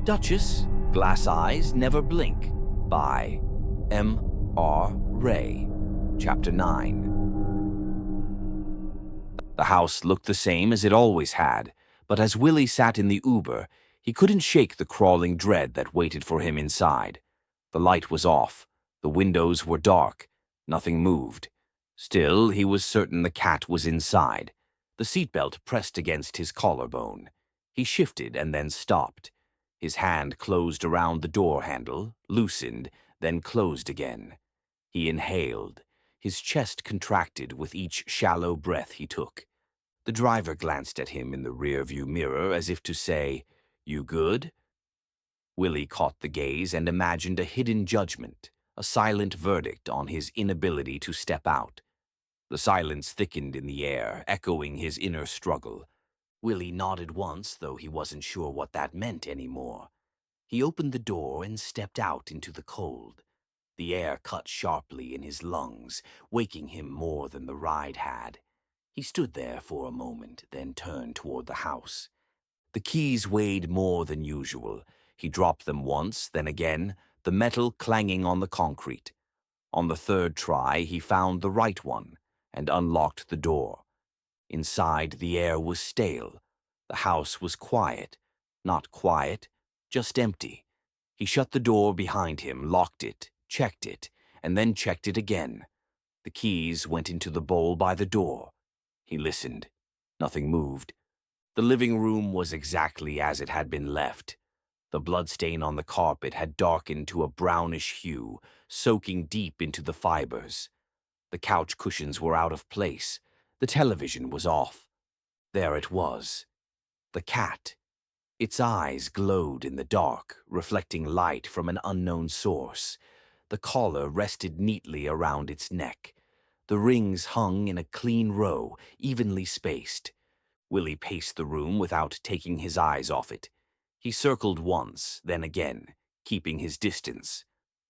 Duchess, Glass Eyes Never Blink by M.R. Ray. Chapter 9. The house looked the same as it always had, but as Willy sat in the Uber, he couldn't shake the crawling dread that waited for him inside. The light was off. The windows were dark. Nothing moved. Still, he was certain the cat was inside. The seatbelt pressed against his collarbone. He shifted and then stopped. His hand closed around the door handle, loosened, then closed again. He inhaled. His chest contracted with each shallow breath he took. The driver glanced at him in the rearview mirror as if to say, "You good?" Willy caught the gaze and imagined a hidden judgment, a silent verdict on his inability to step out. The silence thickened in the air, echoing his inner struggle. Willy nodded once, though he wasn't sure what that meant anymore. He opened the door and stepped out into the cold. The air cut sharply in his lungs, waking him more than the ride had. He stood there for a moment, then turned toward the house. The keys weighed more than usual. He dropped them once, then again, the metal clanging on the concrete. On the third try, he found the right one and unlocked the door. Inside, the air was stale. The house was quiet. Not quiet, just empty. He shut the door behind him, locked it, checked it, and then checked it again. The keys went into the bowl by the door. He listened. Nothing moved. The living room was exactly as it had been left. The bloodstain on the carpet had darkened to a brownish hue, soaking deep into the fibers. The couch cushions were out of place. The television was off. There it was. The cat. Its eyes glowed in the dark, reflecting light from an unknown source. The collar rested neatly around its neck. The rings hung in a clean row, evenly spaced. Willy paced the room without taking his eyes off it. He circled once, then again, keeping his distance.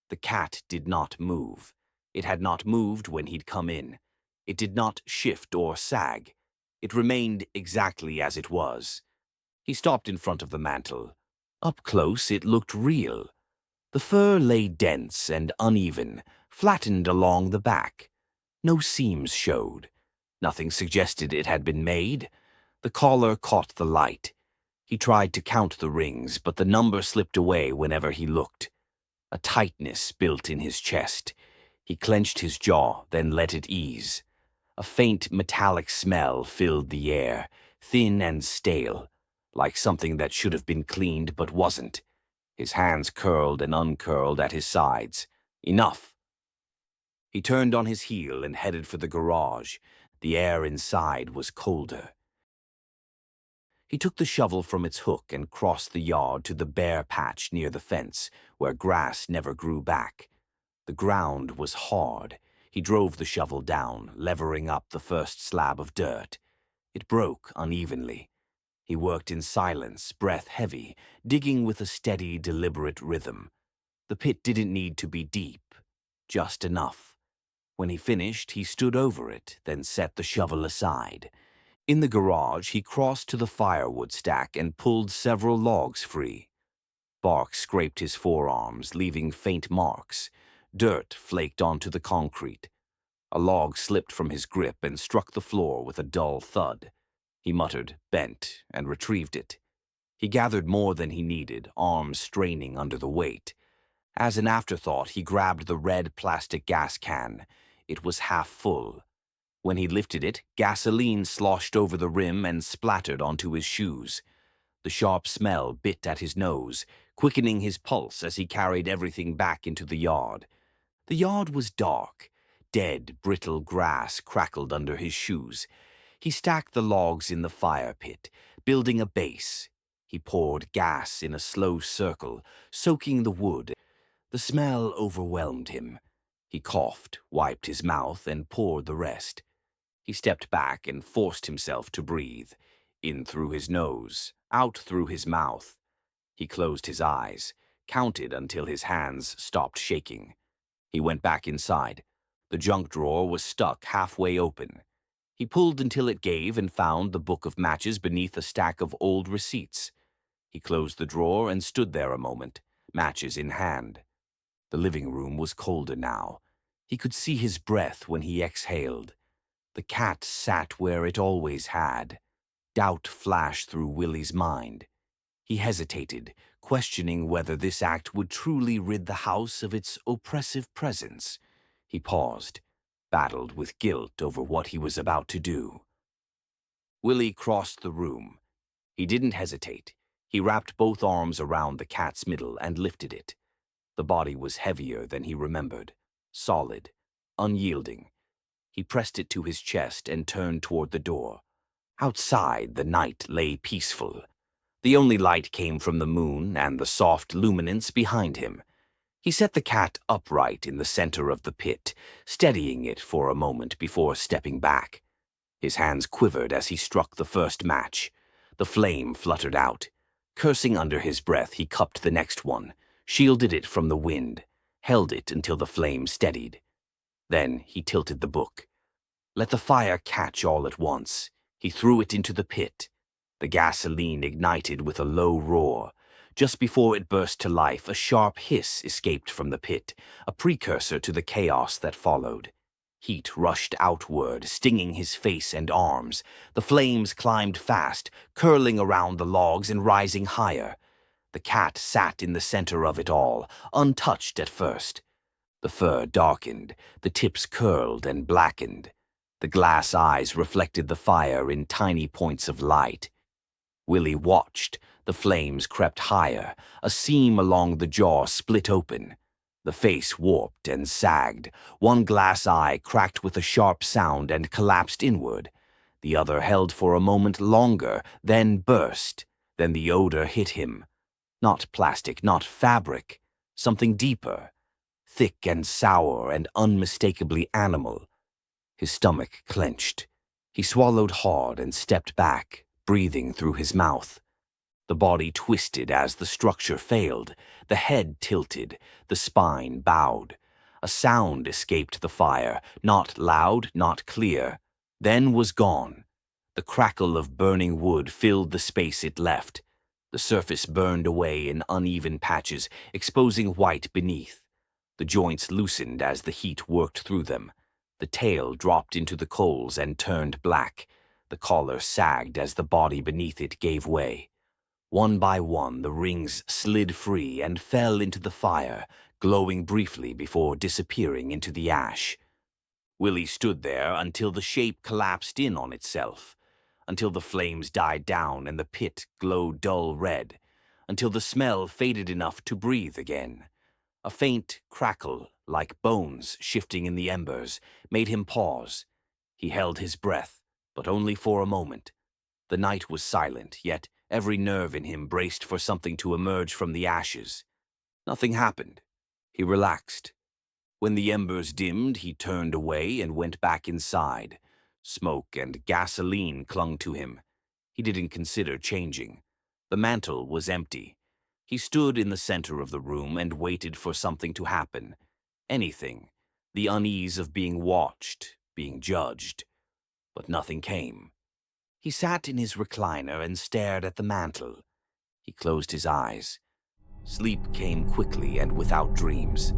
The cat did not move. It had not moved when he'd come in. It did not shift or sag. It remained exactly as it was. He stopped in front of the mantel. Up close, it looked real. The fur lay dense and uneven, flattened along the back. No seams showed. Nothing suggested it had been made. The collar caught the light. He tried to count the rings, but the number slipped away whenever he looked. A tightness built in his chest. He clenched his jaw, then let it ease. A faint metallic smell filled the air, thin and stale, like something that should have been cleaned but wasn't. His hands curled and uncurled at his sides. Enough. He turned on his heel and headed for the garage. The air inside was colder. He took the shovel from its hook and crossed the yard to the bare patch near the fence, where grass never grew back. The ground was hard. He drove the shovel down, levering up the first slab of dirt. It broke unevenly. He worked in silence, breath heavy, digging with a steady, deliberate rhythm. The pit didn't need to be deep, just enough. When he finished, he stood over it, then set the shovel aside. In the garage, he crossed to the firewood stack and pulled several logs free. Bark scraped his forearms, leaving faint marks. Dirt flaked onto the concrete. A log slipped from his grip and struck the floor with a dull thud. He muttered, bent, and retrieved it. He gathered more than he needed, arms straining under the weight. As an afterthought, he grabbed the red plastic gas can. It was half full. When he lifted it, gasoline sloshed over the rim and splattered onto his shoes. The sharp smell bit at his nose, quickening his pulse as he carried everything back into the yard. The yard was dark. Dead, brittle grass crackled under his shoes. He stacked the logs in the fire pit, building a base. He poured gas in a slow circle, soaking the wood. The smell overwhelmed him. He coughed, wiped his mouth, and poured the rest. He stepped back and forced himself to breathe, in through his nose, out through his mouth. He closed his eyes, counted until his hands stopped shaking. He went back inside. The junk drawer was stuck halfway open. He pulled until it gave and found the book of matches beneath a stack of old receipts. He closed the drawer and stood there a moment, matches in hand. The living room was colder now. He could see his breath when he exhaled. The cat sat where it always had. Doubt flashed through Willy's mind. He hesitated, questioning whether this act would truly rid the house of its oppressive presence. He paused, battled with guilt over what he was about to do. Willy crossed the room. He didn't hesitate. He wrapped both arms around the cat's middle and lifted it. The body was heavier than he remembered, solid, unyielding. He pressed it to his chest and turned toward the door. Outside, the night lay peaceful. The only light came from the moon and the soft luminance behind him. He set the cat upright in the center of the pit, steadying it for a moment before stepping back. His hands quivered as he struck the first match. The flame fluttered out. Cursing under his breath, he cupped the next one, shielded it from the wind, held it until the flame steadied. Then he tilted the book. Let the fire catch all at once. He threw it into the pit. The gasoline ignited with a low roar. Just before it burst to life, a sharp hiss escaped from the pit, a precursor to the chaos that followed. Heat rushed outward, stinging his face and arms. The flames climbed fast, curling around the logs and rising higher. The cat sat in the center of it all, untouched at first. The fur darkened, the tips curled and blackened. The glass eyes reflected the fire in tiny points of light. Willy watched. The flames crept higher. A seam along the jaw split open. The face warped and sagged. One glass eye cracked with a sharp sound and collapsed inward. The other held for a moment longer, then burst. Then the odor hit him. Not plastic, not fabric. Something deeper. Thick and sour and unmistakably animal. His stomach clenched. He swallowed hard and stepped back, breathing through his mouth. The body twisted as the structure failed. The head tilted, the spine bowed. A sound escaped the fire, not loud, not clear, then was gone. The crackle of burning wood filled the space it left. The surface burned away in uneven patches, exposing white beneath. The joints loosened as the heat worked through them. The tail dropped into the coals and turned black. The collar sagged as the body beneath it gave way. One by one, the rings slid free and fell into the fire, glowing briefly before disappearing into the ash. Willy stood there until the shape collapsed in on itself, until the flames died down and the pit glowed dull red, until the smell faded enough to breathe again. A faint crackle, like bones shifting in the embers, made him pause. He held his breath, but only for a moment. The night was silent, yet every nerve in him braced for something to emerge from the ashes. Nothing happened. He relaxed. When the embers dimmed, he turned away and went back inside. Smoke and gasoline clung to him. He didn't consider changing. The mantel was empty. He stood in the center of the room and waited for something to happen. Anything. The unease of being watched, being judged. But nothing came. He sat in his recliner and stared at the mantel. He closed his eyes. Sleep came quickly and without dreams.